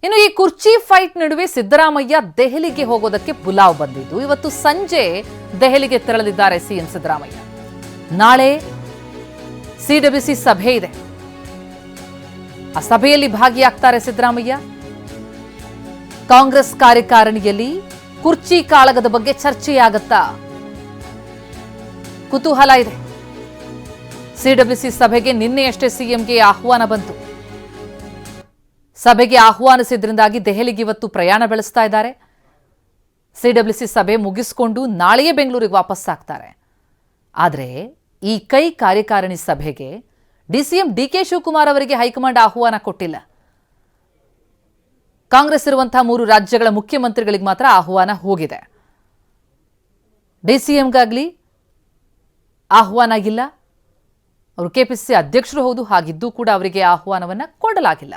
ಇನ್ನು ಈ ಕುರ್ಚಿ ಫೈಟ್ ನಡುವೆ ಸಿದ್ದರಾಮಯ್ಯ ದೆಹಲಿಗೆ ಹೋಗೋದಕ್ಕೆ ಬುಲಾವ್ ಬಂದಿದ್ದು ಇವತ್ತು ಸಂಜೆ ದೆಹಲಿಗೆ ತೆರಳಿದ್ದಾರೆ ಸಿಎಂ ಸಿದ್ದರಾಮಯ್ಯ. ನಾಳೆ ಸಿಡಬ್ಲ್ಯೂಸಿ ಸಭೆ ಇದೆ. ಆ ಸಭೆಯಲ್ಲಿ ಭಾಗಿಯಾಗ್ತಾರೆ ಸಿದ್ದರಾಮಯ್ಯ. ಕಾಂಗ್ರೆಸ್ ಕಾರ್ಯಕಾರಿಣಿಯಲ್ಲಿ ಕುರ್ಚಿ ಕಾಳಗದ ಬಗ್ಗೆ ಚರ್ಚೆಯಾಗತ್ತಾ? ಕುತೂಹಲ ಇದೆ. ಸಿಡಬ್ಲ್ಯೂಸಿ ಸಭೆಗೆ ನಿನ್ನೆಯಷ್ಟೇ ಸಿಎಂಗೆ ಆಹ್ವಾನ ಬಂತು. ಸಭೆಗೆ ಆಹ್ವಾನಿಸಿದ್ರಿಂದಾಗಿ ದೆಹಲಿಗೆ ಇವತ್ತು ಪ್ರಯಾಣ ಬೆಳೆಸ್ತಾ ಇದ್ದಾರೆ. ಸಿಡಬ್ಲ್ಯೂಸಿ ಸಭೆ ಮುಗಿಸಿಕೊಂಡು ನಾಳೆಯೇ ಬೆಂಗಳೂರಿಗೆ ವಾಪಸ್ ಆಗ್ತಾರೆ. ಆದರೆ ಈ ಕೈ ಕಾರ್ಯಕಾರಿಣಿ ಸಭೆಗೆ ಡಿಸಿಎಂ ಡಿಕೆ ಶಿವಕುಮಾರ್ ಅವರಿಗೆ ಹೈಕಮಾಂಡ್ ಆಹ್ವಾನ ಕೊಟ್ಟಿಲ್ಲ. ಕಾಂಗ್ರೆಸ್ ಇರುವಂತಹ 3 ರಾಜ್ಯಗಳ ಮುಖ್ಯಮಂತ್ರಿಗಳಿಗೆ ಮಾತ್ರ ಆಹ್ವಾನ ಹೋಗಿದೆ. ಡಿಸಿಎಂಗಾಗಲಿ ಆಹ್ವಾನ ಆಗಿಲ್ಲ. ಅವರು ಕೆಪಿಸಿಸಿ ಅಧ್ಯಕ್ಷರು ಹೌದು, ಹಾಗಿದ್ದೂ ಕೂಡ ಅವರಿಗೆ ಆಹ್ವಾನವನ್ನ ಕೊಡಲಾಗಿಲ್ಲ.